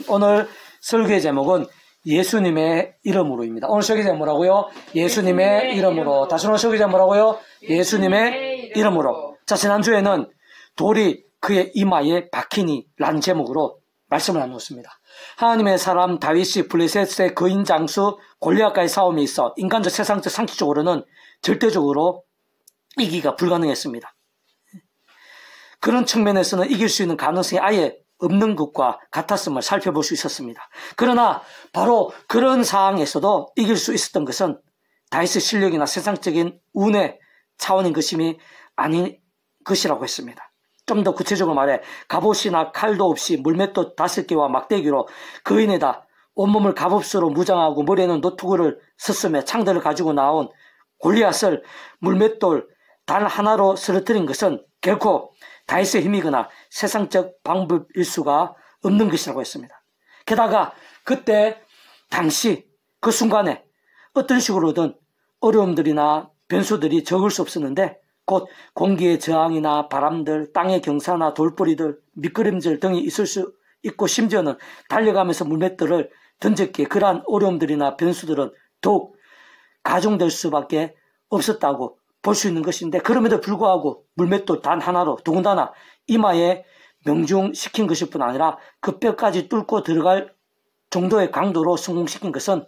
오늘 설교의 제목은 예수님의 이름으로입니다. 오늘 설교 제목 뭐라고요? 예수님의 이름으로. 다시 오늘 설교 제목 뭐라고요? 예수님의 이름으로. 자, 지난주에는 돌이 그의 이마에 박히니 라는 제목으로 말씀을 나누었습니다. 하나님의 사람 다윗이 블레셋의 거인 장수 골리앗과의 싸움에 있어 인간적, 세상적, 상식적으로는 절대적으로 이기기가 불가능했습니다. 그런 측면에서는 이길 수 있는 가능성이 아예 없는 것과 같았음을 살펴볼 수 있었습니다. 그러나 바로 그런 상황에서도 이길 수 있었던 것은 다윗의 실력이나 세상적인 운의 차원인 것임이 아닌 것이라고 했습니다. 좀 더 구체적으로 말해 갑옷이나 칼도 없이 물맷돌 5개와 막대기로 거인에다 온몸을 갑옷으로 무장하고 머리에는 노트구를 썼으며 창들을 가지고 나온 골리앗을 물맷돌 단 하나로 쓰러뜨린 것은 결코 다윗의 힘이거나 세상적 방법일 수가 없는 것이라고 했습니다. 게다가 그때 당시 그 순간에 어떤 식으로든 어려움들이나 변수들이 적을 수 없었는데 곧 공기의 저항이나 바람들, 땅의 경사나 돌뿌리들, 미끄럼질 등이 있을 수 있고 심지어는 달려가면서 물맷돌을 던졌기에 그러한 어려움들이나 변수들은 더욱 가중될 수밖에 없었다고 볼 수 있는 것인데 그럼에도 불구하고 물맷돌 단 하나로 더군다나 이마에 명중시킨 것일 뿐 아니라 그 뼈까지 뚫고 들어갈 정도의 강도로 성공시킨 것은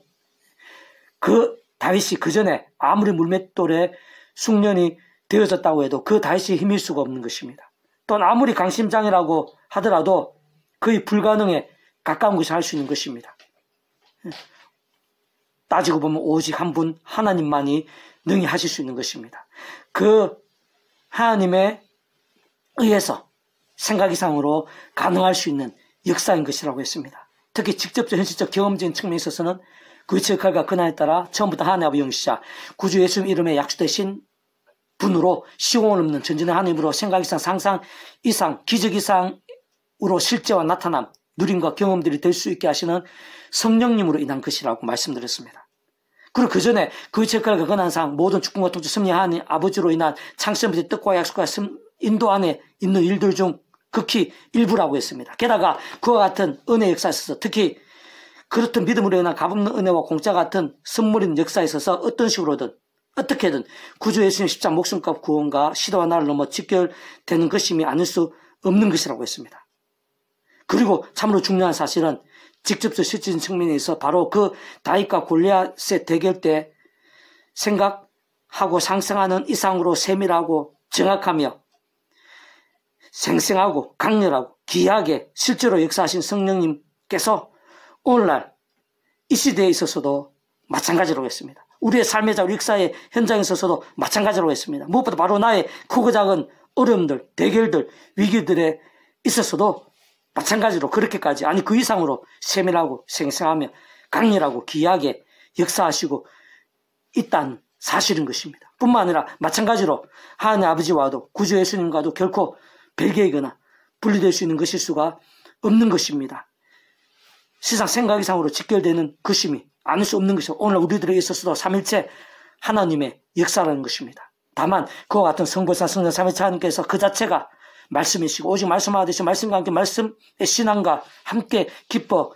그 다윗이 그 전에 아무리 물맷돌에 숙련이 되어졌다고 해도 그 다윗의 힘일 수가 없는 것입니다. 또한 아무리 강심장이라고 하더라도 거의 불가능에 가까운 것이 할 수 있는 것입니다. 따지고 보면 오직 한 분 하나님만이 능히 하실 수 있는 것입니다. 그 하나님에 의해서 생각 이상으로 가능할 수 있는 역사인 것이라고 했습니다. 특히 직접적 현실적 경험적인 측면에 있어서는 그 역할과 근한에 따라 처음부터 하나님 아버지 영시자 구주 예수님 이름에 약속되신 분으로 시공을 없는 전진의 하나님으로 생각 이상, 상상 이상, 기적 이상으로 실제와 나타남, 누림과 경험들이 될 수 있게 하시는 성령님으로 인한 것이라고 말씀드렸습니다. 그리고 그 전에 그 역할과 근한상 모든 주권과 통치 섭리하는 아버지로 인한 창세부터 뜻과 약속과 인도 안에 있는 일들 중 극히 일부라고 했습니다. 게다가 그와 같은 은혜 역사에 있어서 특히 그렇던 믿음으로 인한 값없는 은혜와 공짜 같은 선물인 역사에 있어서 어떤 식으로든 어떻게든 구주 예수님 십자가 목숨값 구원과 시대와 나를 넘어 직결되는 것임이 아닐 수 없는 것이라고 했습니다. 그리고 참으로 중요한 사실은 직접적 실질적인 측면에 있어 바로 그 다윗과 골리앗의 대결 때 생각하고 상상하는 이상으로 세밀하고 정확하며 생생하고 강렬하고 귀하게 실제로 역사하신 성령님께서 오늘날 이 시대에 있어서도 마찬가지라고 했습니다. 우리의 삶의 자, 우리 역사의 현장에 있어서도 마찬가지라고 했습니다. 무엇보다 바로 나의 크고 작은 어려움들, 대결들, 위기들에 있어서도 마찬가지로 그렇게까지 아니 그 이상으로 세밀하고 생생하며 강렬하고 귀하게 역사하시고 있다는 사실인 것입니다. 뿐만 아니라 마찬가지로 하나님 아버지와도 구주 예수님과도 결코 별개이거나 분리될 수 있는 것일 수가 없는 것입니다. 세상 생각 이상으로 직결되는 것임이 아닐 수 없는 것이고 오늘 우리들에게 있어서도 삼일체 하나님의 역사라는 것입니다. 다만 그와 같은 성부사 성령 삼일체 하나님께서 그 자체가 말씀이시고 오직 말씀하듯이 말씀과 함께 말씀의 신앙과 함께 기뻐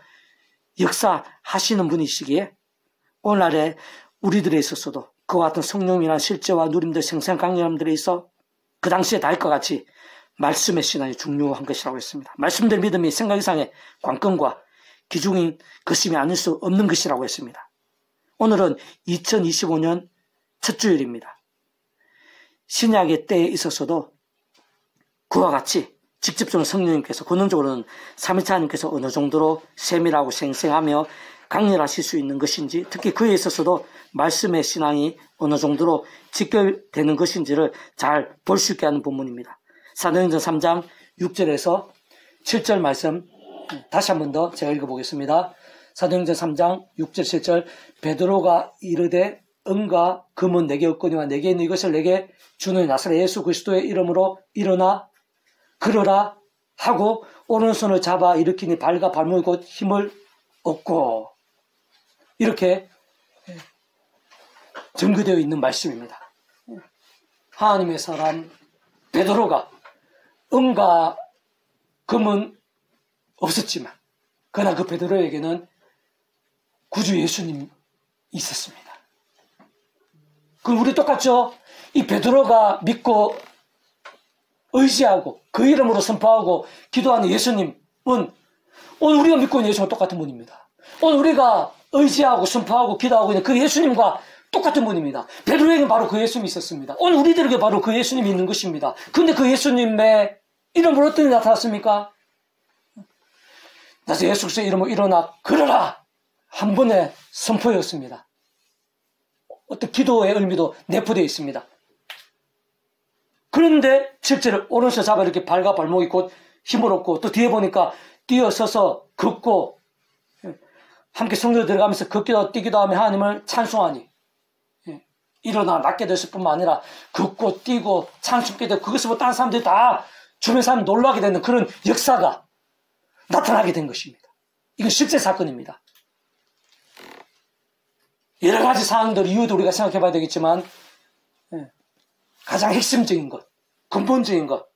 역사하시는 분이시기에 오늘날에 우리들에 있어서도 그와 같은 성령이나 실제와 누림들 생생 강렬함들에 있어 그 당시에 다윗과 같이 말씀의 신앙이 중요한 것이라고 했습니다. 말씀들 믿음이 생각 이상의 관건과 기중인 것임이 아닐 수 없는 것이라고 했습니다. 오늘은 2025년 첫 주일입니다. 신약의 때에 있어서도 그와 같이 직접적으로 성령님께서 권능적으로는 삼위일체 하나님께서 어느 정도로 세밀하고 생생하며 강렬하실 수 있는 것인지 특히 그에 있어서도 말씀의 신앙이 어느 정도로 직결되는 것인지를 잘 볼 수 있게 하는 본문입니다. 사도행전 3장 6절에서 7절 말씀 다시 한 번 더 제가 읽어보겠습니다. 사도행전 3장 6절 7절 베드로가 이르되 은과 금은 내게 없거니와 내게 있는 이것을 내게 주는 나사렛 예수 그리스도의 이름으로 일어나 걸어라 하고 오른손을 잡아 일으키니 발과 발목이 곧 힘을 얻고 이렇게 전개되어 있는 말씀입니다. 하나님의 사람 베드로가 은과 금은 없었지만 그러나 그 베드로에게는 구주 예수님이 있었습니다. 그럼 우리 똑같죠? 이 베드로가 믿고 의지하고 그 이름으로 선포하고 기도하는 예수님은 오늘 우리가 믿고 있는 예수와 똑같은 분입니다. 오늘 우리가 의지하고 선포하고 기도하고 있는 그 예수님과 똑같은 분입니다. 베드로에게는 바로 그 예수님이 있었습니다. 오늘 우리들에게 바로 그 예수님이 있는 것입니다. 그런데 그 예수님의 이름으로 어떤 일이 나타났습니까? 나서 예수 그리스도의 이름으로 일어나 걸어라! 한 번의 선포였습니다. 어떤 기도의 의미도 내포되어 있습니다. 그런데 실제로 오른손 잡아 이렇게 발과 발목이 곧 힘을 얻고 또 뒤에 보니까 뛰어서서 걷고 함께 성전에 들어가면서 걷기도 뛰기도 하며 하나님을 찬송하니 일어나 낫게 됐을 뿐만 아니라 걷고 뛰고 찬송하게 되고 그것을 보고 다른 사람들이 다 주변 사람 놀라게 되는 그런 역사가 나타나게 된 것입니다. 이건 실제 사건입니다. 여러 가지 사항들 이유도 우리가 생각해 봐야 되겠지만 가장 핵심적인 것, 근본적인 것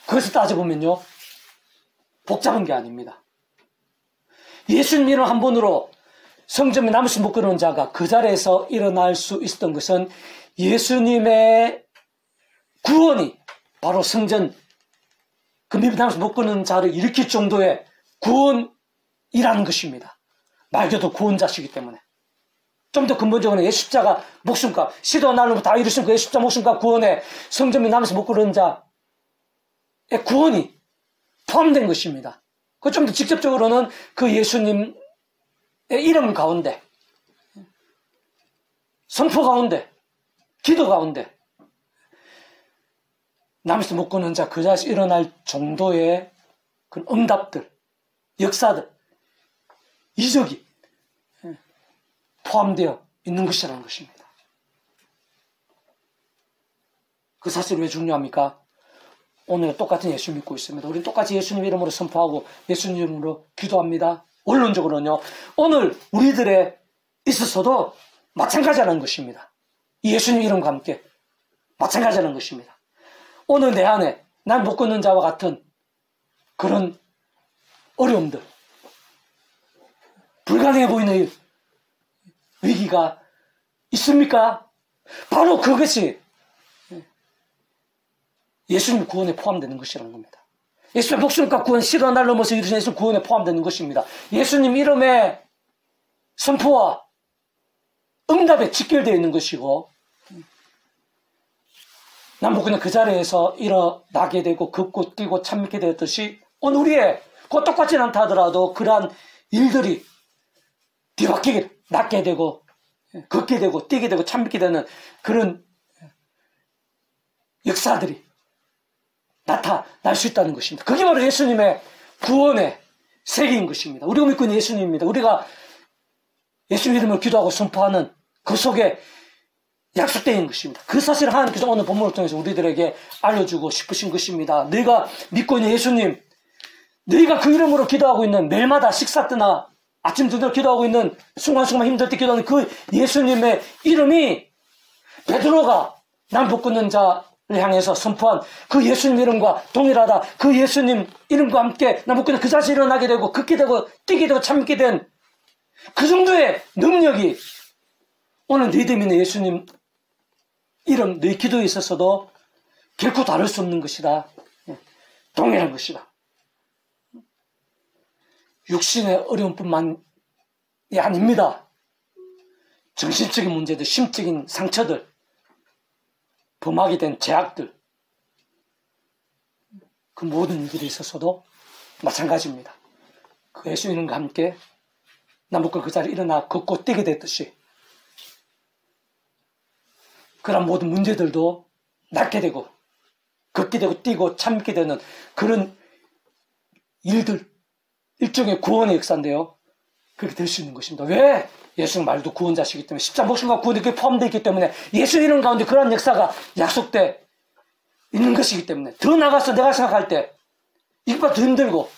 그것을 따져보면요 복잡한 게 아닙니다. 예수님 이름 한 번으로 성전에 나무수 못 끄는 자가 그 자리에서 일어날 수 있었던 것은 예수님의 구원이 바로 성전 그 나무수 못 끄는 자를 일으킬 정도의 구원이라는 것입니다. 말 그대로 구원자시기 때문에 좀 더 근본적으로 예수 십자가 목숨값 시도 날로 다 이루신 그 예수 십자가 목숨값 구원에 성전 및 나무에서 못 끄는 자의 구원이 포함된 것입니다. 그 좀 더 직접적으로는 그 예수님의 이름 가운데 선포 가운데 기도 가운데 남에서 못 끄는 자 그 자리에서 일어날 정도의 그런 응답들 역사들 이적이 포함되어 있는 것이라는 것입니다. 그 사실이 왜 중요합니까? 오늘 똑같은 예수 믿고 있습니다. 우리는 똑같이 예수님 이름으로 선포하고 예수님 이름으로 기도합니다. 원론적으로는요. 오늘 우리들에 있어서도 마찬가지라는 것입니다. 이 예수님 이름과 함께 마찬가지라는 것입니다. 오늘 내 안에 날 못 걷는 자와 같은 그런 어려움들 불가능해 보이는 위기가 있습니까? 바로 그것이 예수님 구원에 포함되는 것이라는 겁니다. 예수님 목숨값 구원 시간 날 넘어서 이루신 예수님 구원에 포함되는 것입니다. 예수님 이름의 선포와 응답에 직결되어 있는 것이고 난 그냥 그 자리에서 일어나게 되고 걷고 뛰고 참 믿게 되었듯이 오늘 우리의 곧 똑같진 않다 하더라도 그러한 일들이 뒤바뀌게 낫게 되고 걷게 되고 뛰게 되고 참 믿게 되는 그런 역사들이 나타날 수 있다는 것입니다. 그게 바로 예수님의 구원의 세계인 것입니다. 우리가 믿고 있는 예수님입니다. 우리가 예수님 이름으로 기도하고 선포하는 그 속에 약속되어 있는 것입니다. 그 사실을 하나님께서 오늘 본문을 통해서 우리들에게 알려주고 싶으신 것입니다. 너희가 믿고 있는 예수님, 너희가 그 이름으로 기도하고 있는 매일마다 식사 때나 아침 저녁 기도하고 있는 순간순간 힘들 때 기도하는 그 예수님의 이름이 베드로가 남 못 걷는 자를 향해서 선포한 그 예수님 이름과 동일하다. 그 예수님 이름과 함께 남 못 걷는 그 자신이 일어나게 되고 걷게 되고 뛰게 되고 참게 된 그 정도의 능력이 오늘 너희들 믿는 예수님 이름 너희 기도에 있어서도 결코 다를 수 없는 것이다. 동일한 것이다. 육신의 어려움뿐만이 아닙니다. 정신적인 문제들, 심적인 상처들, 범하게 된 죄악들, 그 모든 일들에 있어서도 마찬가지입니다. 그 예수님과 함께 나무꾼 그 자리에 일어나 걷고 뛰게 됐듯이 그런 모든 문제들도 낫게 되고 걷게 되고 뛰고 참게 되는 그런 일들, 일종의 구원의 역사인데요. 그렇게 될 수 있는 것입니다. 왜? 예수는 말도 구원자시기 때문에 십자가 목숨과 구원이 그게 포함되어 있기 때문에 예수 이름 가운데 그런 역사가 약속돼 있는 것이기 때문에 더 나가서 내가 생각할 때 이것보다 더 힘들고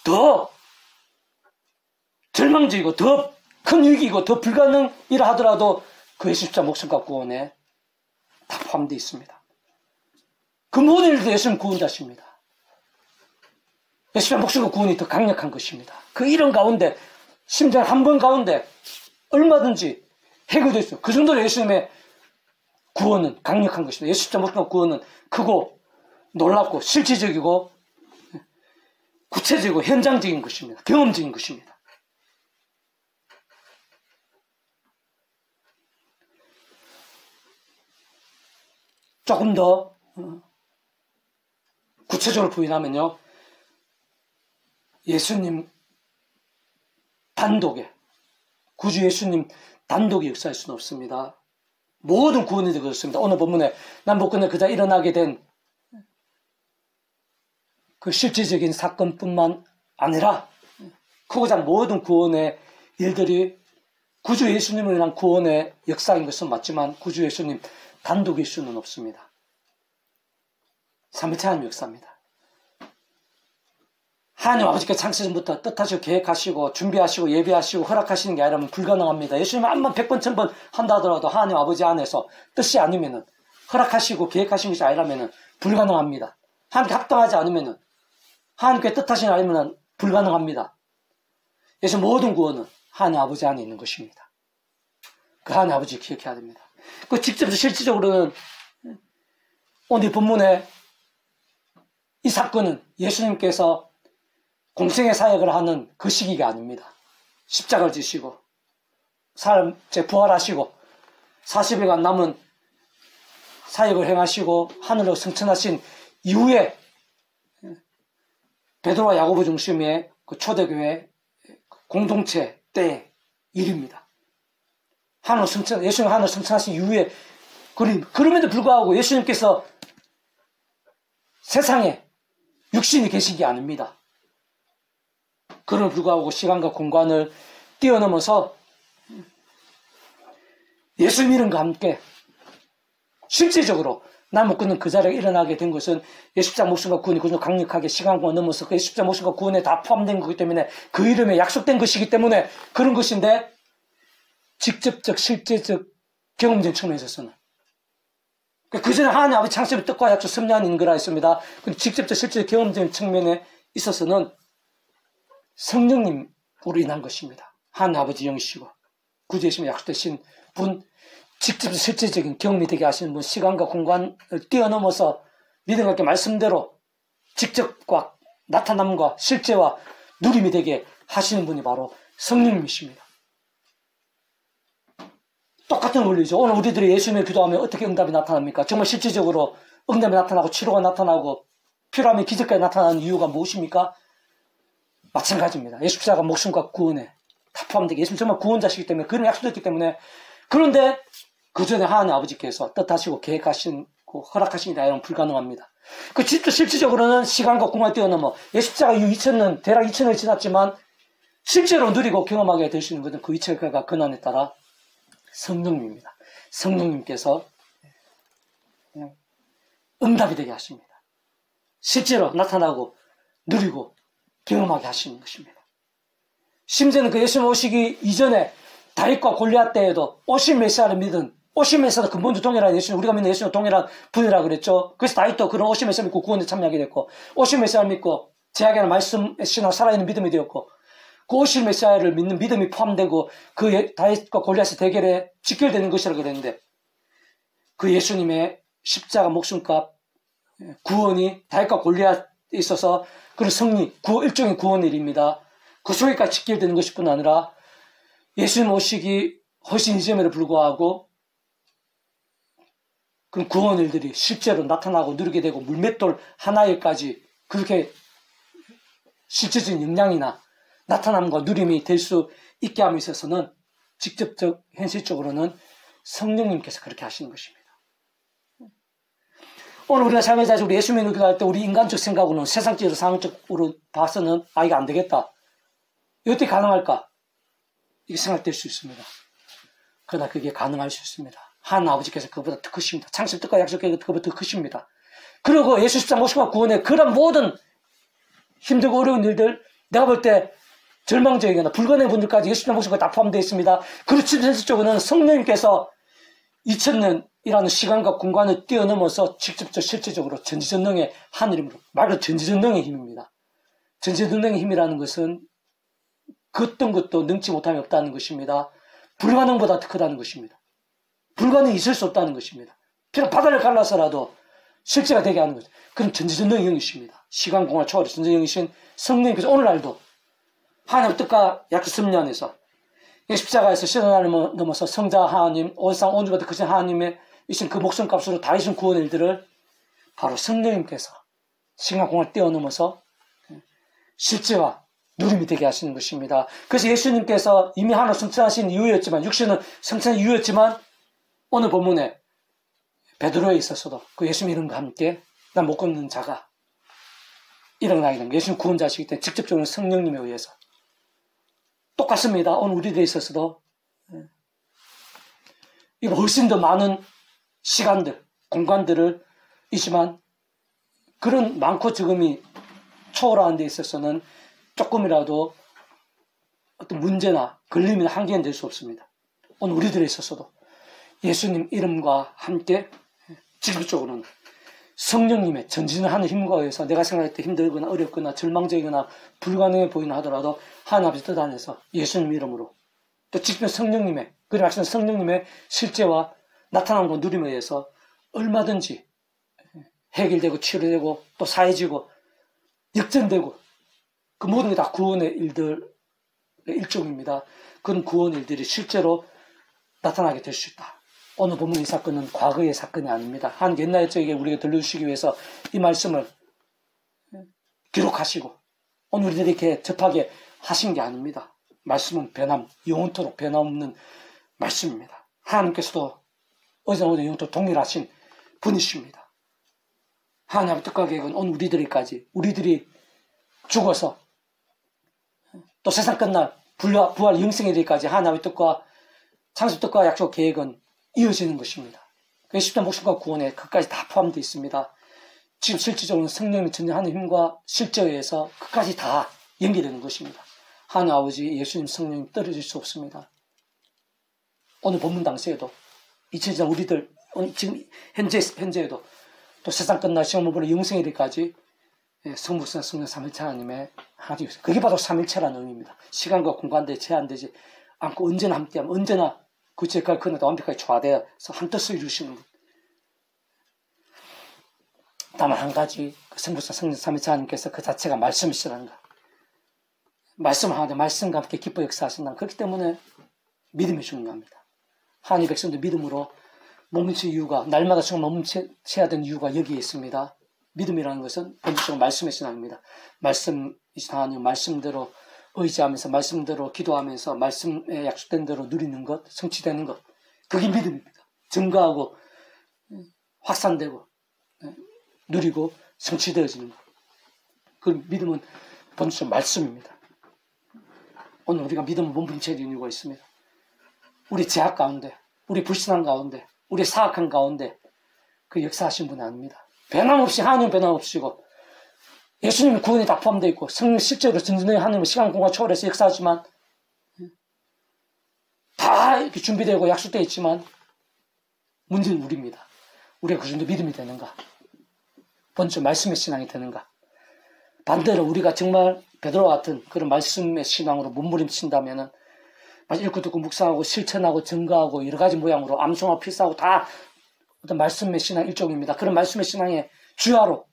더 절망적이고 더 큰 위기이고 더 불가능이라 하더라도 그 예수 십자가 목숨과 구원에 다 포함되어 있습니다. 그 모든 일도 예수는 구원자십니다. 예수님의 목숨과 구원이 더 강력한 것입니다. 그 이런 가운데, 심지어 한 번 가운데 얼마든지 해결될 수 있어요. 그 정도로 예수님의 구원은 강력한 것입니다. 예수님의 목숨과 구원은 크고 놀랍고 실질적이고 구체적이고 현장적인 것입니다. 경험적인 것입니다. 조금 더 구체적으로 부인하면요, 예수님 단독에, 구주 예수님 단독이 역사할 수는 없습니다. 모든 구원이 그렇습니다. 오늘 본문에 남북군에 그자 일어나게 된 그 실질적인 사건뿐만 아니라 크고 작은 모든 구원의 일들이 구주 예수님을 위한 구원의 역사인 것은 맞지만 구주 예수님 단독일 수는 없습니다. 삼위일체 하나님 역사입니다. 하나님 아버지께 창세전부터 뜻하시고 계획하시고 준비하시고 예비하시고 허락하시는 게 아니라면 불가능합니다. 예수님은 암만 100번 1000번 한다 하더라도 하나님 아버지 안에서 뜻이 아니면은, 허락하시고 계획하신 것이 아니라면 불가능합니다. 하나님께 합당하지 않으면, 하나님께 뜻하신 아니면 불가능합니다. 그래서 모든 구원은 하나님 아버지 안에 있는 것입니다. 그 하나님 아버지 기억해야 됩니다. 그 직접 실질적으로는 오늘 본문에 이 사건은 예수님께서 공생의 사역을 하는 그 시기가 아닙니다. 십자가를 지시고 사람 부활하시고 40일간 남은 사역을 행하시고 하늘로 승천하신 이후에 베드로와 야고보 중심의 그 초대교회 공동체 때의 일입니다. 예수님 하늘 승천하신 이후에 그럼에도 불구하고 예수님께서 세상에 육신이 계신 게 아닙니다. 그럼에도 불구하고 시간과 공간을 뛰어넘어서 예수 믿음과 함께 실질적으로 남북군은 그 자리에 일어나게 된 것은 예수자 목숨과 구원이 그저 강력하게 시간과 넘어서 그 예수자 목숨과 구원에 다 포함된 거기 때문에 그 이름에 약속된 것이기 때문에 그런 것인데, 직접적 실제적 경험적인 측면에 있어서는 그 전에 하나님 아버지 창세의 뜻과 약속 섭리한 인거라 했습니다. 근데 직접적 실제적 경험적인 측면에 있어서는 성령님으로 인한 것입니다. 하나님 아버지 영이시고 구주 예수님의 약속되신 분, 직접 실제적인 경험이 되게 하시는 분, 시간과 공간을 뛰어넘어서 믿음과 함께 말씀대로 직접과 나타남과 실제와 누림이 되게 하시는 분이 바로 성령님이십니다. 똑같은 원리죠. 오늘 우리들이 예수님을 기도하면 어떻게 응답이 나타납니까? 정말 실질적으로 응답이 나타나고 치료가 나타나고 필요하면 기적까지 나타나는 이유가 무엇입니까? 마찬가지입니다. 예수님자가 목숨과 구원에 다 포함되게, 예수님 정말 구원자시기 때문에, 그런 약속했기 때문에. 그런데 그 전에 하나님 아버지께서 뜻하시고 계획하시고 허락하신 게 아니라면 불가능합니다. 그 진짜 실질적으로는 시간과 공간을 뛰어넘어 예수자가 이후 2000년, 대략 2000년이 지났지만 실제로 누리고 경험하게 되시는 것은 그 이체가 근원에 따라 성령님입니다. 성령님께서 응답이 되게 하십니다. 실제로 나타나고 누리고 경험하게 하시는 것입니다. 심지어는 그 예수님 오시기 이전에 다윗과 골리앗 때에도 오실 메시아를 믿은, 오실 메시아도 근본도 동일한 예수님, 우리가 믿는 예수님 동일한 분이라고 그랬죠. 그래서 다윗도 그런 오실 메시아 믿고 구원에 참여하게 됐고, 오실 메시아를 믿고 제약에는 말씀의 신앙 살아있는 믿음이 되었고, 그 오실 메시아를 믿는 믿음이 포함되고 그 다윗과 골리앗의 대결에 직결되는 것이라고 그랬는데, 그 예수님의 십자가 목숨값 구원이 다윗과 골리앗에 있어서 그런 승리, 일종의 구원 일입니다. 그 속에까지 직결되는 것일 뿐 아니라 예수님 오시기 훨씬 이전에도 불구하고 그런 구원 일들이 실제로 나타나고 누리게 되고 물맷돌 하나에까지 그렇게 실질적인 영향이나 나타남과 누림이 될 수 있게 함에 있어서는 직접적, 현실적으로는 성령님께서 그렇게 하시는 것입니다. 오늘 우리가 삶의 자리, 우리 예수 믿는 기도할 때 우리 인간적 생각으로는, 세상적으로 상황적으로 봐서는 이거 안 되겠다. 어떻게 가능할까? 이게 생각될 수 있습니다. 그러나 그게 가능할 수 있습니다. 하나님 아버지께서 그보다 더 크십니다. 창세 뜻과 약속께서 그보다 더 크십니다. 그리고 예수 십자가 모심과 구원의 그런 모든 힘들고 어려운 일들, 내가 볼 때 절망적이거나 불가능한 분들까지 예수 십자가 모심과 다 포함되어 있습니다. 그렇지 현실적으로는 성령님께서 2000년이라는 시간과 공간을 뛰어넘어서 직접적 실질적으로 전지전능의 하늘임으로, 말 그대로 전지전능의 힘입니다. 전지전능의 힘이라는 것은 그 어떤 것도 능치 못함이 없다는 것입니다. 불가능보다 더 크다는 것입니다. 불가능이 있을 수 없다는 것입니다. 비록 바다를 갈라서라도 실제가 되게 하는 거죠. 그럼 전지전능의 영이십니다. 시간, 공간 초월의 전지전능의 영이신 성령님께서 오늘날도 하나님의 뜻과 약속 섭리 안에서 십자가에서 시간을 넘어서 성자 하나님, 온상 온주보다 크신 하나님의 이신 그 목숨값으로 다 이신 구원의 일들을 바로 성령님께서 시간, 공간을 뛰어넘어서 실제와 누림이 되게 하시는 것입니다. 그래서 예수님께서 이미 하나로 성취하신 이유였지만, 육신은 성취한 이유였지만, 오늘 본문에 베드로에 있어서도 그 예수님 이름과 함께 난 못 걷는 자가 일어나게 됩니다. 예수님 구원자시기 때문에 직접적으로 성령님에 의해서 똑같습니다. 오늘 우리들에 있어서도 이거 훨씬 더 많은 시간들, 공간들을 있지만 그런 많고 적음이 초월하는 데 있어서는 조금이라도 어떤 문제나 걸림이나 한계는 될 수 없습니다. 오늘 우리들에 있어서도 예수님 이름과 함께 직접적으로는 성령님의 전진하는 힘과 의해서 내가 생각할 때 힘들거나 어렵거나 절망적이거나 불가능해 보이나 하더라도 하나님 아버지 뜻 안에서 예수님 이름으로 또 직접 성령님의 그리 말씀 성령님의 실제와 나타난 누림에 의해서 얼마든지 해결되고 치료되고 또 사해지고 역전되고 그 모든 게 다 구원의 일들의 일종입니다. 그런 구원의 일들이 실제로 나타나게 될 수 있다. 오늘 보면 이 사건은 과거의 사건이 아닙니다. 한 옛날 적에 우리가 들려주시기 위해서 이 말씀을 기록하시고 오늘 우리들에게 접하게 하신 게 아닙니다. 말씀은 영원토록 변함없는 말씀입니다. 하나님께서도 어제나 오늘 영원토록 동일하신 분이십니다. 하나님의 뜻과 계획은 오늘 우리들이 죽어서 또 세상 끝날 부활 영생에 이르기까지 하나님의 뜻과 창조 뜻과 약속 계획은 이어지는 것입니다. 그 십자가 목숨과 구원에 그까지 다 포함되어 있습니다. 지금 실질적으로 성령이 전쟁하는 힘과 실제에 의해서 그까지 다 연계되는 것입니다. 하나님 아버지 예수님 성령님 떨어질 수 없습니다. 오늘 본문 당시에도 2000년 우리들 지금 현재에도 또 세상 끝날 시간 무분의 영생에 이르기까지 성부성 성령 삼일체 하나님의 하나님 그게 바로 삼일체라는 의미입니다. 시간과 공간에 제한되지 않고 언제나 함께하면 언제나 그 죄까지 그날도 완벽하게 조화되어서 한 뜻을 이루시는 것. 다만 한 가지 성부성 성령 삼일체 하나님께서 그 자체가 말씀이시라는 것. 말씀을 하는데 말씀과 함께 기뻐 역사하신다. 그렇기 때문에 믿음이 중요합니다. 하나님 백성들 믿음으로 몸부칠 이유가 날마다 정말 몸부쳐야 되는 이유가 여기에 있습니다. 믿음이라는 것은 본질적으로 말씀의 신앙입니다. 말씀이신 하나님 말씀대로 의지하면서 말씀대로 기도하면서 말씀에 약속된 대로 누리는 것, 성취되는 것. 그게 믿음입니다. 증거하고 확산되고 누리고 성취되어지는 것. 그 믿음은 본질적으로 말씀입니다. 오늘 우리가 믿음을 몸부림쳐야 되는 이유가 있습니다. 우리 제약 가운데, 우리 불신앙 가운데, 우리 사악한 가운데 그 역사하신 분이 아닙니다. 변함없이 하나님 변함없이고 예수님의 구원이 다 포함되어 있고 성령 실제로 전진의 하나님의 시간 공간 초월해서 역사하지만 다 이렇게 준비되고 약속되어 있지만 문제는 우리입니다. 우리가 그 정도 믿음이 되는가? 번째 말씀의 신앙이 되는가? 반대로 우리가 정말 베드로와 같은 그런 말씀의 신앙으로 몸부림친다면은 읽고 듣고 묵상하고 실천하고 증거하고 여러 가지 모양으로 암송하고 필사하고 다 어떤 말씀의 신앙 일종입니다. 그런 말씀의 신앙의 주야로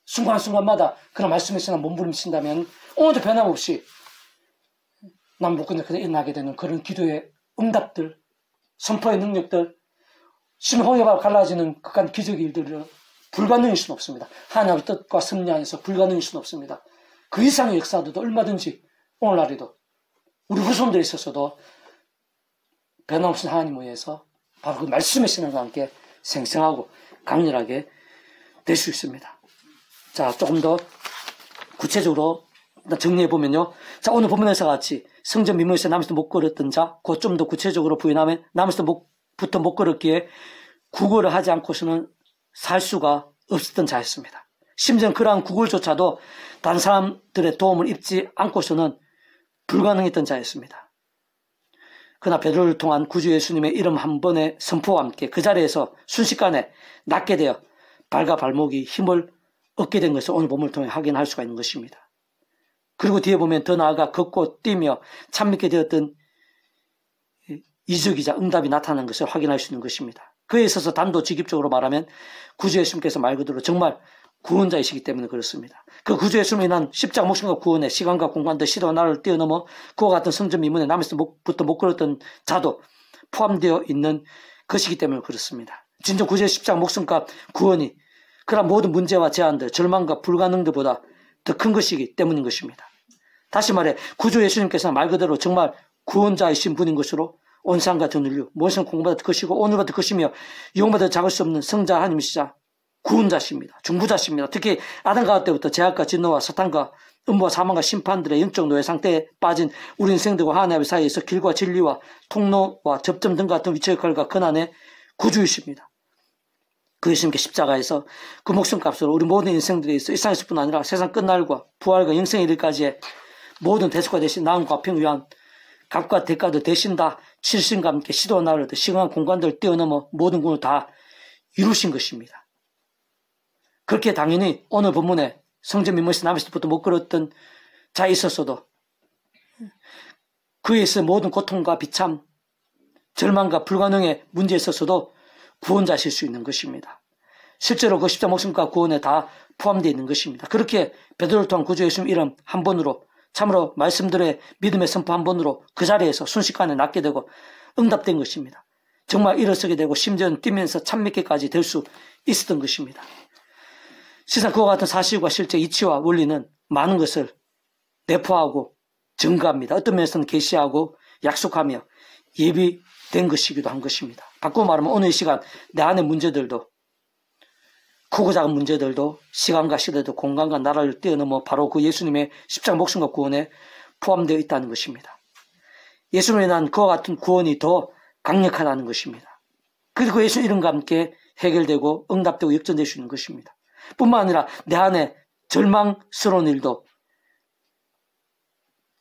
순간순간마다 그런 말씀의 신앙 몸부림친다면 오늘도 변함없이 남북근에 그대로 일어나게 되는 그런 기도의 응답들, 선포의 능력들, 심호흡과 갈라지는 극한 기적의 일들을 불가능할 수는 없습니다. 하나님의 뜻과 섭리 안에서 불가능할 수는 없습니다. 그 이상의 역사도 얼마든지 오늘날에도 우리 후손들에 있어서도 변함없이 하나님에 의해서 바로 그 말씀의 신앙과 함께 생생하고 강렬하게 될 수 있습니다. 자, 조금 더 구체적으로 정리해보면요. 자, 오늘 본문에서 같이 성전 미문에서 남에서 못 걸었던 자, 그 좀 더 구체적으로 부인하면 남에서부터 못 걸었기에 구걸을 하지 않고서는 살 수가 없었던 자였습니다. 심지어 그러한 구걸조차도 다른 사람들의 도움을 입지 않고서는 불가능했던 자였습니다. 그러나 베드로를 통한 구주 예수님의 이름 한 번의 선포와 함께 그 자리에서 순식간에 낫게 되어 발과 발목이 힘을 얻게 된 것을 오늘 본문을 통해 확인할 수가 있는 것입니다. 그리고 뒤에 보면 더 나아가 걷고 뛰며 참 믿게 되었던 이적이자 응답이 나타나는 것을 확인할 수 있는 것입니다. 그에 있어서 단도직입적으로 말하면 구주 예수님께서 말 그대로 정말 구원자이시기 때문에 그렇습니다. 그 구주 예수님으로 인한 십자가 목숨과 구원에 시간과 공간도 시대와 나라를 뛰어넘어 그와 같은 성전 미문에 남에서부터 못 걸었던 자도 포함되어 있는 것이기 때문에 그렇습니다. 진정 구주의 십자가 목숨과 구원이 그런 모든 문제와 제한들, 절망과 불가능들보다 더 큰 것이기 때문인 것입니다. 다시 말해 구주 예수님께서는 말 그대로 정말 구원자이신 분인 것으로 온상과 더 늘류, 모든 공보다 더 크시고 오늘보다 더 크시며 영보다 작을 수 없는 성자 하나님이시자 구원자십니다. 중부자십니다. 특히 아담과 하와 때부터 제약과 진노와 사탄과 음부와 사망과 심판들의 영적 노예 상태에 빠진 우리 인생들과 하나님 사이에서 길과 진리와 통로와 접점 등 같은 위치 역할과 근한의 구주이십니다. 그 예수님께 십자가에서 그 목숨값으로 우리 모든 인생들에 있어 일상에서뿐 아니라 세상 끝날과 부활과 영생에 이르기까지의 모든 대속과 대신 나음과 평 위한 값과 대가도 대신 다 실신과 함께 시도와 나를 시간과 공간들을 뛰어넘어 모든 군을 다 이루신 것입니다. 그렇게 당연히 오늘 본문에 성전 민문에서 남에서부터 못 걸었던 자에 있었어도 그에 있어 모든 고통과 비참, 절망과 불가능의 문제에 있어서도 구원자실 수 있는 것입니다. 실제로 그 십자가 목숨과 구원에 다 포함되어 있는 것입니다. 그렇게 베드로를 통한 구주 예수님 이름 한 번으로 참으로 말씀들의 믿음의 선포 한 번으로 그 자리에서 순식간에 낫게 되고 응답된 것입니다. 정말 일어서게 되고 심지어는 뛰면서 참 믿게까지 될 수 있었던 것입니다. 세상 그와 같은 사실과 실제 이치와 원리는 많은 것을 내포하고 증거합니다. 어떤 면에서는 계시하고 약속하며 예비된 것이기도 한 것입니다. 바꾸어 말하면 오늘 이 시간 내 안의 문제들도 크고 작은 문제들도 시간과 시대도 공간과 나라를 뛰어넘어 바로 그 예수님의 십자가 목숨과 구원에 포함되어 있다는 것입니다. 예수님으로 인한 그와 같은 구원이 더 강력하다는 것입니다. 그리고 예수 이름과 함께 해결되고 응답되고 역전될 수 있는 것입니다. 뿐만 아니라 내 안에 절망스러운 일도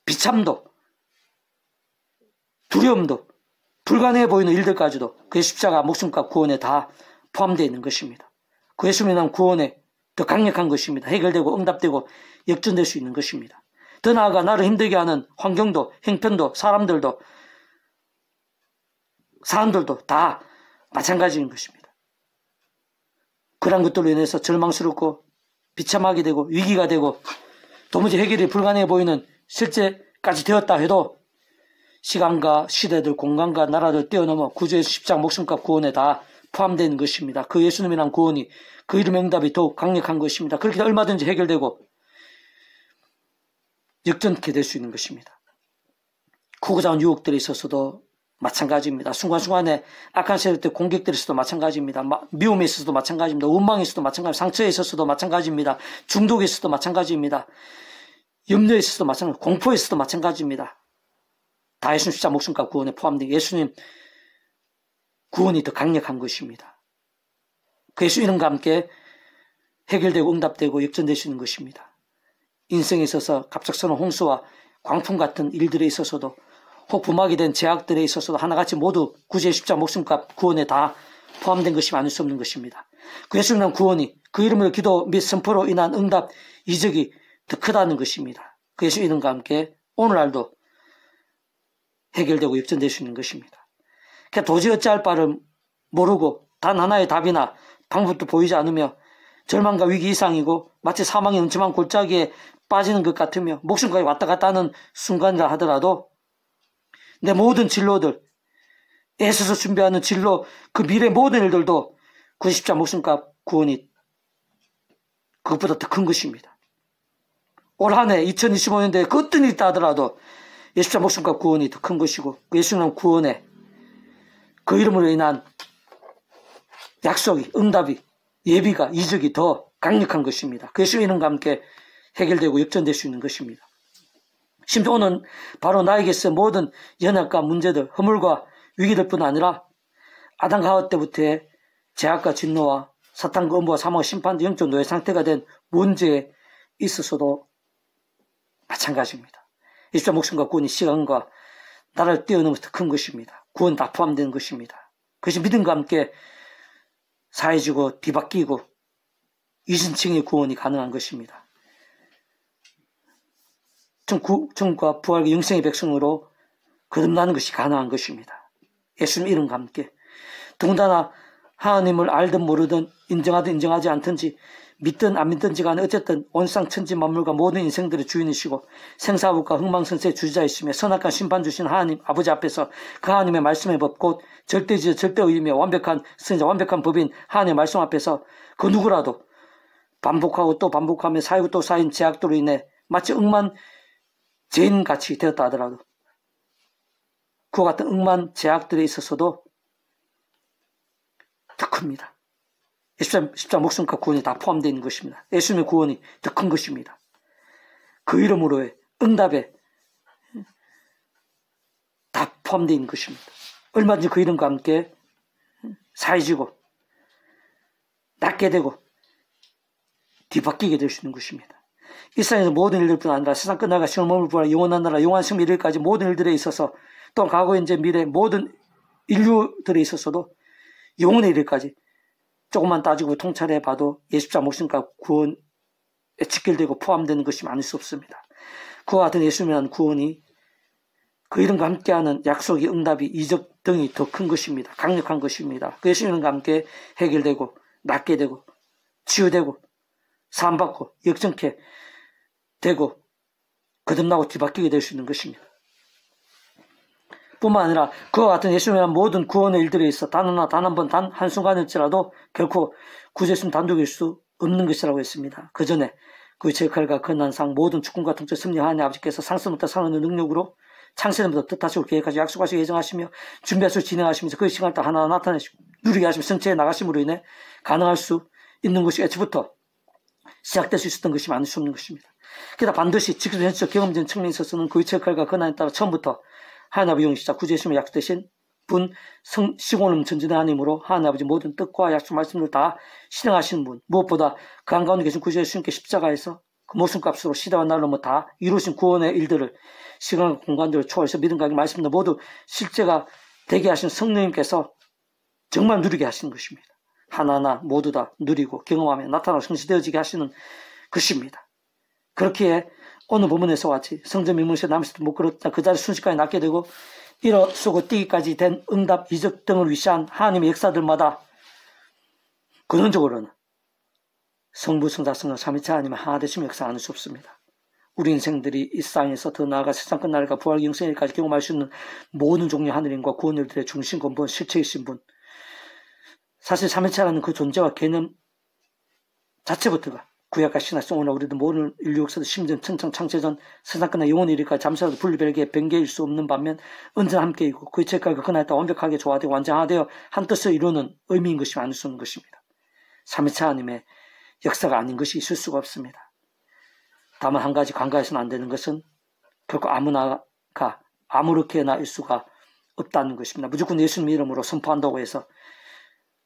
비참도 두려움도 불가능해 보이는 일들까지도 그의 십자가 목숨과 구원에 다 포함되어 있는 것입니다. 그 예수님에 대한 구원에 더 강력한 것입니다. 해결되고 응답되고 역전될 수 있는 것입니다. 더 나아가 나를 힘들게 하는 환경도 형편도 사람들도 다 마찬가지인 것입니다. 그런 것들로 인해서 절망스럽고 비참하게 되고 위기가 되고 도무지 해결이 불가능해 보이는 실제까지 되었다 해도 시간과 시대들, 공간과 나라를 뛰어넘어 구주의 십자가 목숨과 구원에 다 포함된 것입니다. 그 예수님이란 구원이 그 이름의 응답이 더욱 강력한 것입니다. 그렇게 얼마든지 해결되고 역전케 될 수 있는 것입니다. 크고 작은 유혹들에 있어서도 마찬가지입니다. 순간순간에 악한 세력들 공격들에 있어서도 마찬가지입니다. 미움에 있어서도 마찬가지입니다. 원망에 있어서도 마찬가지입니다. 상처에 있어서도 마찬가지입니다. 중독에 있어서도 마찬가지입니다. 염려에 있어서도 마찬가지입니다. 공포에 있어서도 마찬가지입니다. 다 예수님 십자가 목숨과 구원에 포함된 예수님 구원이 더 강력한 것입니다. 그 예수 이름과 함께 해결되고 응답되고 역전될 수 있는 것입니다. 인생에 있어서 갑작스러운 홍수와 광풍 같은 일들에 있어서도 혹 부막이 된 제약들에 있어서도 하나같이 모두 구주의 십자가 목숨과 구원에 다 포함된 것이 아닐 수 없는 것입니다. 그 예수님의 구원이 그 이름으로 기도 및 선포로 인한 응답 이적이 더 크다는 것입니다. 그 예수 이름과 함께 오늘날도 해결되고 역전될 수 있는 것입니다. 그러니까 도저히 어찌할 바를 모르고 단 하나의 답이나 방법도 보이지 않으며 절망과 위기 이상이고 마치 사망의 음침한 골짜기에 빠지는 것 같으며 목숨까지 왔다 갔다 하는 순간이라 하더라도 내 모든 진로들, 애써서 준비하는 진로, 그 미래 모든 일들도 그 십자가 목숨과 구원이 그것보다 더 큰 것입니다. 올 한 해 2025년도에 그 어떤 일이 있다 하더라도 예수님의 목숨과 구원이 더 큰 것이고 그 예수님의 구원에 그 이름으로 인한 약속이, 응답이, 예비가, 이적이 더 강력한 것입니다. 그 예수의 이름과 함께 해결되고 역전될 수 있는 것입니다. 심지어 오늘 바로 나에게서 모든 연약과 문제들, 허물과 위기들뿐 아니라 아담과 하와 때부터의 제약과 진노와 사탄과 음부와 사망과 심판도 영적 노예 상태가 된 문제에 있어서도 마찬가지입니다. 예수의 목숨과 구원이 시간과 나라를 뛰어넘어 더 큰 것입니다. 구원 다 포함되는 것입니다. 그것이 믿음과 함께 사해지고 뒤바뀌고 이신층의 구원이 가능한 것입니다. 천국과 부활과 영생의 백성으로 거듭나는 것이 가능한 것입니다. 예수님 이름과 함께. 더군다나 하나님을 알든 모르든 인정하든 인정하지 않든지 믿든 안 믿든지 간에 어쨌든 온상 천지 만물과 모든 인생들의 주인이시고 생사국과 흥망성쇠의 주지자이시며 선악한 심판 주신 하나님 아버지 앞에서 그 하나님의 말씀의 법 곧 절대지어 절대의이며 완벽한 선자 완벽한 법인 하나님의 말씀 앞에서 그 누구라도 반복하고 또 반복하며 사이고 또 사인 제약도로 인해 마치 억만 죄인같이 되었다 하더라도 그와 같은 억만 제약들에 있어서도 더 큽니다. 십자 목숨과 구원이 다 포함되어 있는 것입니다. 예수님의 구원이 더 큰 것입니다. 그 이름으로의 응답에 다 포함되어 있는 것입니다. 얼마든지 그 이름과 함께 사해지고 낫게 되고 뒤바뀌게 될 수 있는 것입니다. 이 세상에서 모든 일들뿐 아니라 세상 끝나가 시험 머물 부활 영원한 나라 영원한 승리 일까지 모든 일들에 있어서 또한 과거 현재 미래 모든 인류들에 있어서도 영원의 일까지 조금만 따지고 통찰해 봐도 예수자 목숨과 구원에 직결되고 포함되는 것이 많을 수 없습니다. 그와 같은 예수님이라는 구원이 그 이름과 함께하는 약속의 응답이 이적 등이 더 큰 것입니다. 강력한 것입니다. 그 예수님과 함께 해결되고 낫게 되고 치유되고 사함받고 역정케 되고 거듭나고 뒤바뀌게 될 수 있는 것입니다. 뿐만 아니라 그와 같은 예수님의 모든 구원의 일들에 있어 단 하나 단 한 번 단 한순간일지라도 결코 구제수는 단독일 수 없는 것이라고 했습니다. 그 전에 그 제칼과 건난상 모든 주권과 통치 승리하는 아버지께서 상서부터 상하는 능력으로 창세전부터 뜻하시고 계획하시고 약속하시고 예정하시며 준비하시고 진행하시면서 그 시간을 다 하나하나 나타내시고 누리게 하시며 성취해 나가심으로 인해 가능할 수 있는 것이 애초부터 시작될 수 있었던 것이 많을 수 없는 것입니다. 그러나 반드시 직접 현실적 경험적인 측면에 있어서는 그 제칼과 건난에 따라 처음부터 하나님 아버지 영시자 구제심을 약속되신 분 시공을 전진의 하나님으로 하나님 아버지 모든 뜻과 약속 말씀을 다 실행하시는 분 무엇보다 그 한가운데 계신 구주의 주님께 십자가에서 그 목숨값으로 시대와 날로 뭐 다 이루신 구원의 일들을 시간과 공간들을 초월해서 믿음과 말씀도 모두 실제가 되게 하신 성령님께서 정말 누리게 하시는 것입니다. 하나하나 모두 다 누리고 경험하며 나타나고 성취되어지게 하시는 것입니다. 그렇기에 오늘 본문에서 같이 성전 민문시에 남에서도 못 걸었다 그 자리 순식간에 낫게 되고 일어서고 뛰기까지 된 응답 이적 등을 위시한 하나님의 역사들마다 근원적으로는 성부 성자 성령 삼위체 하나님의 하나 되심의 역사 안 할 수 없습니다. 우리 인생들이 이 세상에서 더 나아가 세상 끝날까 부활 영생일까지 경험할 수 있는 모든 종류의 하늘인과 구원일들의 중심 근본 실체이신 분 사실 삼위체라는 그 존재와 개념 자체부터가 구약과 신화성 오늘 우리도 모든 인류 역사도 심전 천청 창세전 세상 끝나 영원히 이르기까지 잠시라도 분리별개 변개일 수 없는 반면 언제나 함께이고 그의 책과 그날 다 완벽하게 조화되고 완전하되어 한 뜻을 이루는 의미인 것이 아닐 수 없는 것입니다. 삼위체 하나님의 역사가 아닌 것이 있을 수가 없습니다. 다만 한 가지 간과해서는 안 되는 것은 결코 아무나가 아무렇게나 일 수가 없다는 것입니다. 무조건 예수님 이름으로 선포한다고 해서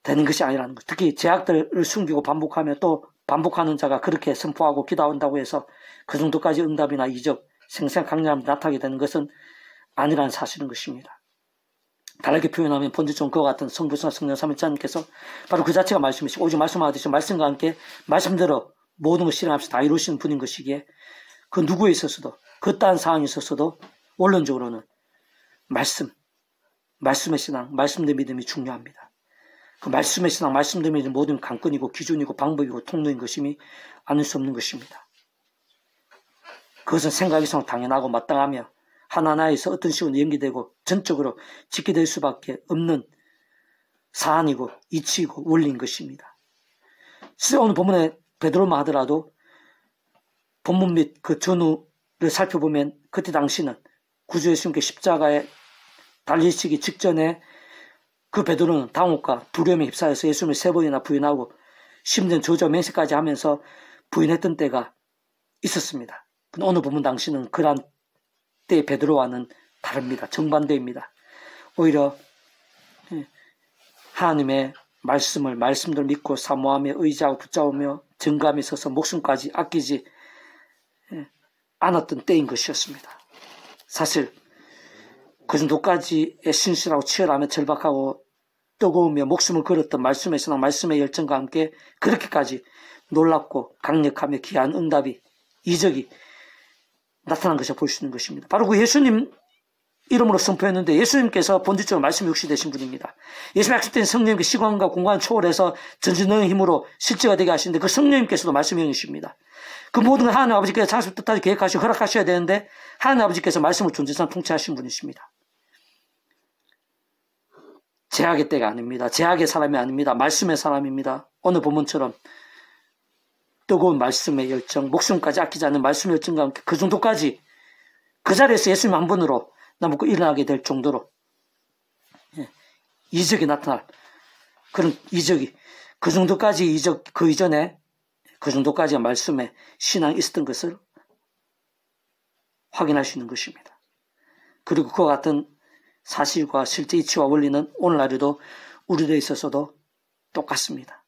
되는 것이 아니라는 것. 특히 제약들을 숨기고 반복하며 또 반복하는 자가 그렇게 선포하고 기도한다고 해서 그 정도까지 응답이나 이적, 생생 강렬함이 나타나게 되는 것은 아니라는 사실인 것입니다. 다르게 표현하면 본질적으로 그와 같은 성부성 성령 삼위체 하나님께서 바로 그 자체가 말씀이시고 오직 말씀하듯이 말씀과 함께 말씀대로 모든 것을 실행하면서 다 이루시는 분인 것이기에 그 누구에 있어서도 그딴 상황에 있어서도 원론적으로는 말씀의 신앙, 말씀의 믿음이 중요합니다. 그 말씀의 신앙, 말씀의 믿음 모든 관건이고 기준이고 방법이고 통로인 것임이 아닐 수 없는 것입니다. 그것은 생각 이상 당연하고 마땅하며 하나하나에서 어떤 식으로 연기되고 전적으로 지켜될 수밖에 없는 사안이고 이치이고 원리인 것입니다. 오늘 본문에 베드로만 하더라도 본문 및 그 전후를 살펴보면 그때 당시는 구주 예수님께 십자가에 달리시기 직전에 그 베드로는 당혹과 두려움에 휩싸여서 예수님을 3번이나 부인하고 심지어 저주와 맹세까지 하면서 부인했던 때가 있었습니다. 오늘 본문 당시는 그러한 때의 베드로와는 다릅니다. 정반대입니다. 오히려 하나님의 말씀들을 믿고 사모하며 의지하고 붙잡으며 정감에 서서 목숨까지 아끼지 않았던 때인 것이었습니다. 사실 그 정도까지의 신실하고 치열하며 절박하고 뜨거우며 목숨을 걸었던 말씀의 신앙, 말씀의 열정과 함께 그렇게까지 놀랍고 강력하며 귀한 응답이, 이적이 나타난 것을 볼 수 있는 것입니다. 바로 그 예수님 이름으로 선포했는데 예수님께서 본질적으로 말씀이 육시되신 분입니다. 예수님 약속된 성령님께 시간과 공간을 초월해서 전지능의 힘으로 실제가 되게 하시는데 그 성령님께서도 말씀의 영이십니다. 그 모든 걸 하나님 아버지께서 장수 뜻하게 계획하시고 허락하셔야 되는데 하나님 아버지께서 말씀을 존재상 통치하신 분이십니다. 제약의 때가 아닙니다. 제약의 사람이 아닙니다. 말씀의 사람입니다. 오늘 본문처럼 뜨거운 말씀의 열정, 목숨까지 아끼지 않는 말씀의 열정과 함께 그 정도까지 그 자리에서 예수님 한 분으로 나보고 일어나게 될 정도로 이적이 나타날 그런 이적이 그 정도까지 이적 그 이전에 그 정도까지의 말씀에 신앙이 있었던 것을 확인할 수 있는 것입니다. 그리고 그와 같은 사실과 실제 이치와 원리는 오늘날에도 우리들에 있어서도 똑같습니다.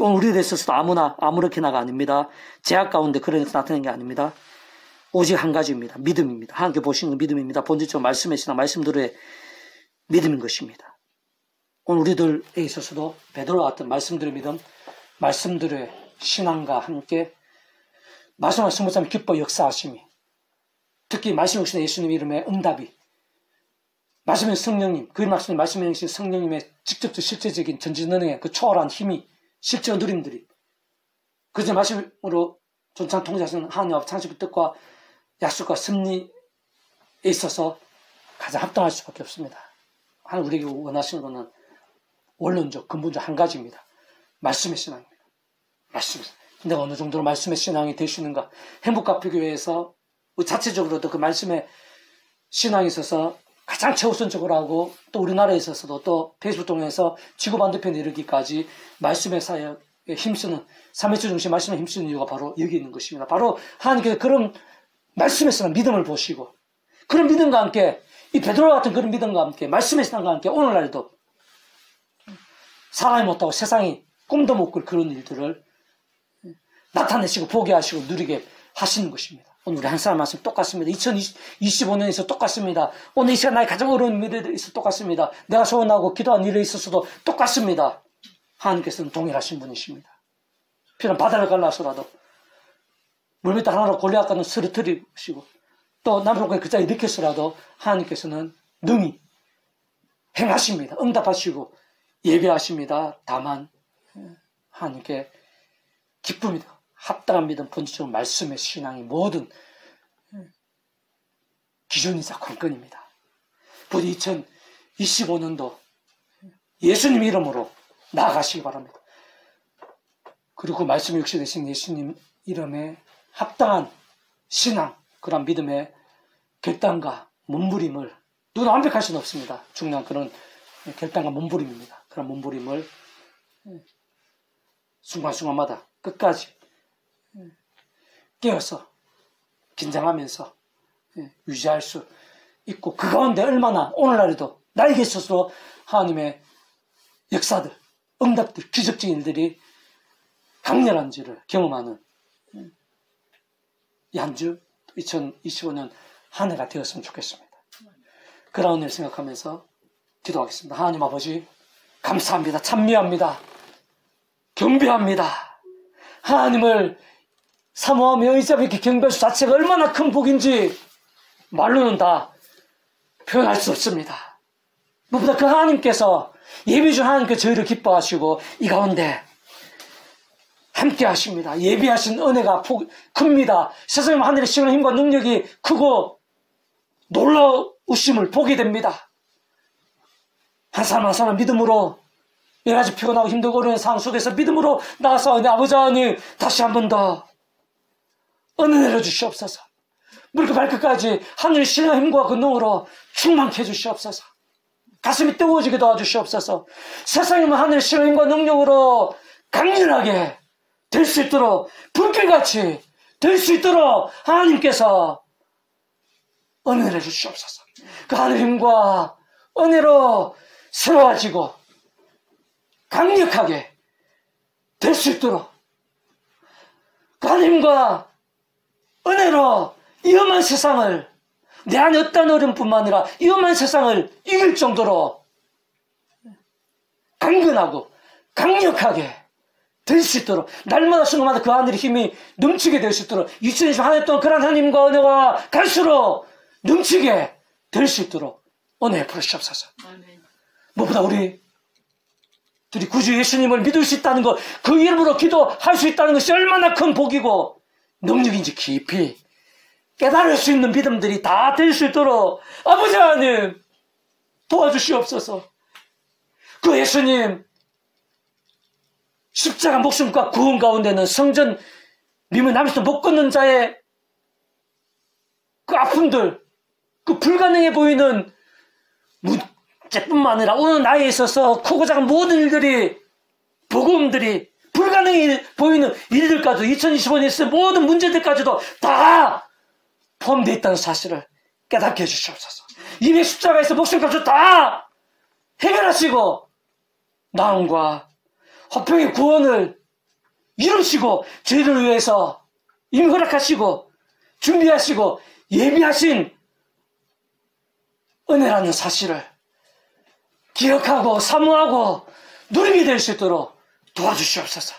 우리들에 있어서도 아무렇게나가 아닙니다. 제약 가운데 그런 것이 나타나는 게 아닙니다. 오직 한 가지입니다. 믿음입니다. 하나님께 보시는 믿음입니다. 본질적으로 말씀의 신앙, 말씀들의 믿음인 것입니다. 오늘 우리들에 있어서도 베드로와 같은 말씀들의 믿음, 말씀들의 신앙과 함께 말씀을 스무참 기뻐 역사하심이, 특히 말씀 오신 예수님 이름의 응답이, 말씀의 성령님, 그 말씀의 말씀에 오신 성령님의 직접적 실제적인 전지능의 그 초월한 힘이 실제로 누림들이 그저 말씀으로 전창 통제하시는 하나님 앞 창조의 뜻과 약속과 섭리에 있어서 가장 합당할 수밖에 없습니다. 하나님 우리에게 원하시는 것은 원론적, 근본적 한 가지입니다. 말씀의 신앙입니다. 내가 어느 정도로 말씀의 신앙이 될 수 있는가? 행복가표교회에서 자체적으로도 그 말씀의 신앙에 있어서 가장 최우선적으로 하고 또 우리나라에 있어서도 또 페이스북 통해서 지구 반대편에 이르기까지 말씀의 사역에 힘쓰는 3일주 중심 말씀에 힘쓰는 이유가 바로 여기 있는 것입니다. 바로 하나님께서 그런 말씀의 신앙 믿음을 보시고 그런 믿음과 함께 이 베드로와 같은 그런 믿음과 함께 말씀의 신앙과 함께 오늘날에도 사람이 못하고 세상이 꿈도 못 꿀 그런 일들을 나타내시고 보게 하시고 누리게 하시는 것입니다. 오늘 우리 한 사람 말씀 똑같습니다. 2025년에서 똑같습니다. 오늘 이 시간 나의 가장 어려운 미래에 있어 똑같습니다. 내가 소원하고 기도한 일에 있어서도 똑같습니다. 하나님께서는 동일하신 분이십니다. 필요한 바다를 갈라서라도 물밑에 하나로 골리앗과는 쓰러뜨리시고 또 남편과 그 자리에 일으켜서라도 하나님께서는 능히 행하십니다. 응답하시고 예배하십니다. 다만 하나님께 기쁨이다. 합당한 믿음, 본질적으로 말씀의 신앙이 모든 기준이자 관건입니다. 부디 2025년도 예수님 이름으로 나아가시기 바랍니다. 그리고 말씀이 역시되신 예수님 이름에 합당한 신앙, 그런 믿음의 결단과 몸부림을 누구나 완벽할 수는 없습니다. 중요한 그런 결단과 몸부림입니다. 그런 몸부림을 순간순간마다 끝까지 깨어서 긴장하면서 유지할 수 있고 그 가운데 얼마나 오늘날에도 나에게 있어서 하나님의 역사들, 응답들, 기적적인 일들이 강렬한지를 경험하는 이 한 주 2025년 한 해가 되었으면 좋겠습니다. 그런 일 생각하면서 기도하겠습니다. 하나님 아버지 감사합니다. 찬미합니다. 경배합니다. 하나님을 사모하며 의자뵙게 경배할 수 자체가 얼마나 큰 복인지 말로는 다 표현할 수 없습니다. 무엇보다 그 하나님께서 예비 중 하나님께서 저희를 기뻐하시고 이 가운데 함께 하십니다. 예비하신 은혜가 큽니다. 세상의 하늘의 시간의 힘과 능력이 크고 놀라우심을 보게 됩니다. 한 사람 한 사람 믿음으로 여러 가지 피곤하고 힘들고 어려운 상황 속에서 믿음으로 나아서 아버지 하나님 다시 한 번 더 은혜 내려주시옵소서. 무릎 발끝까지 하늘의 신의 힘과 근능으로 충만케 해주시옵소서. 가슴이 뜨거워지게 도와주시옵소서. 세상에 하늘의 신의 힘과 능력으로 강렬하게 될 수 있도록 불길같이 될 수 있도록 하나님께서 은혜를 주시옵소서. 그 하늘의 힘과 은혜로 새로워지고 강력하게 될 수 있도록 그 하나님과 은혜로 위험한 세상을 내 안에 어떤 어려움뿐만 아니라 위험한 세상을 이길 정도로 강건하고 강력하게 될 수 있도록, 날마다 순간마다 그 하늘의 힘이 넘치게 될 수 있도록, 2020 한 해 동안 그런 하나님과 은혜가 갈수록 넘치게 될 수 있도록 은혜 부르시옵소서. 무엇보다 우리 둘이 구주 예수님을 믿을 수 있다는 것, 그 이름으로 기도할 수 있다는 것이 얼마나 큰 복이고 능력인지 깊이 깨달을 수 있는 믿음들이 다 될 수 있도록 아버지 하나님 도와주시옵소서. 그 예수님 십자가 목숨과 구원 가운데는 성전 미문 남에서 못 걷는 자의 그 아픔들, 그 불가능해 보이는 문제뿐만 아니라 오늘 나이에 있어서 크고 작은 모든 일들이, 복음들이 불가능해 보이는 일들까지도, 2025년에 있을 모든 문제들까지도 다 포함되어 있다는 사실을 깨닫게 해주시옵소서. 이미 십자가에서 목숨까지 다 해결하시고 나음과 화평의 구원을 이루시고 저희를 위해서 이미 허락하시고 준비하시고 예비하신 은혜라는 사실을 기억하고 사모하고 누리게 될 수 있도록 도와주시옵소서.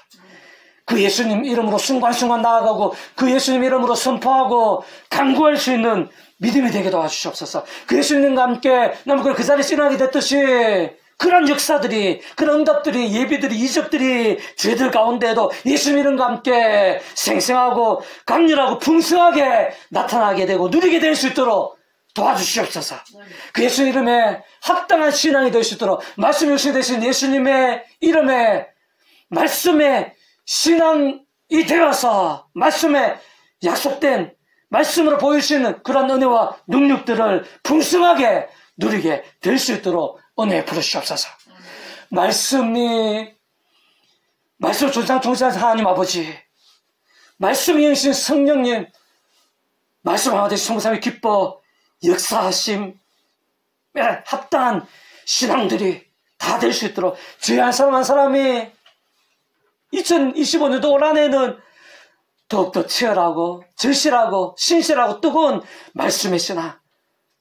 그 예수님 이름으로 순간순간 나아가고 그 예수님 이름으로 선포하고 간구할 수 있는 믿음이 되게 도와주시옵소서. 그 예수님과 함께 나무가 그 자리에 일어나게 됐듯이 그런 역사들이, 그런 응답들이, 예비들이, 이적들이 저희들 가운데에도 예수님 이름과 함께 생생하고 강렬하고 풍성하게 나타나게 되고 누리게 될 수 있도록 도와주시옵소서. 그 예수님 이름에 합당한 신앙이 될 수 있도록 말씀이 오신 되신 예수님의 이름에 말씀의 신앙이 되어서 말씀에 약속된 말씀으로 보이시는 그런 은혜와 능력들을 풍성하게 누리게 될 수 있도록 은혜 부르시옵소서. 말씀을 존재하신 하나님 아버지, 말씀이 영신 성령님, 말씀 하나되신 성삼위 기뻐 역사하심에 합당한 신앙들이 다 될 수 있도록 저희 한 사람 한 사람이 2025년도 올 한해는 더욱더 치열하고 절실하고 신실하고 뜨거운 말씀의 신앙,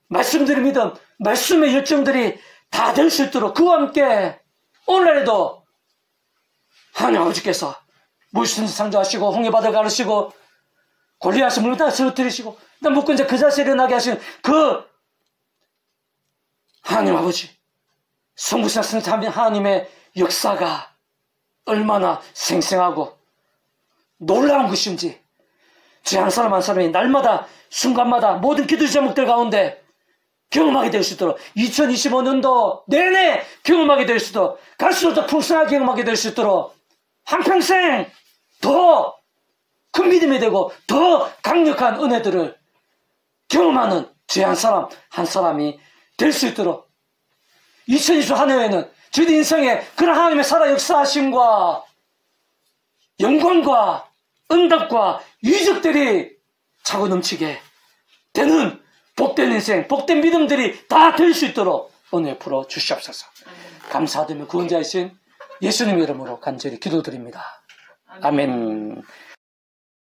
말씀들의 믿음, 말씀의 열정들이 다 될 수 있도록 그와 함께 오늘날에도 하나님 아버지께서 물신 창조하시고 홍해바다를 가르시고 골리앗을 물을 다 쓰러뜨리시고 묶은 자 그 자세에 일어나게 하신 그 하나님 아버지, 성부신 하나님의 역사가 얼마나 생생하고 놀라운 것인지 제 한 사람 한 사람이 날마다 순간마다 모든 기도 제목들 가운데 경험하게 될 수 있도록 2025년도 내내 경험하게 될 수 있도록 갈수록 더 풍성하게 경험하게 될 수 있도록 한평생 더 큰 믿음이 되고 더 강력한 은혜들을 경험하는 제 한 사람 한 사람이 될 수 있도록 2025 한 해에는 저희 인생에 그런 하나님의 살아 역사하심과 영광과 응답과 이적들이 차고 넘치게 되는 복된 인생, 복된 믿음들이 다 될 수 있도록 은혜 풀어 주시옵소서. 감사드리며 구원자이신 예수님 이름으로 간절히 기도드립니다. 아멘.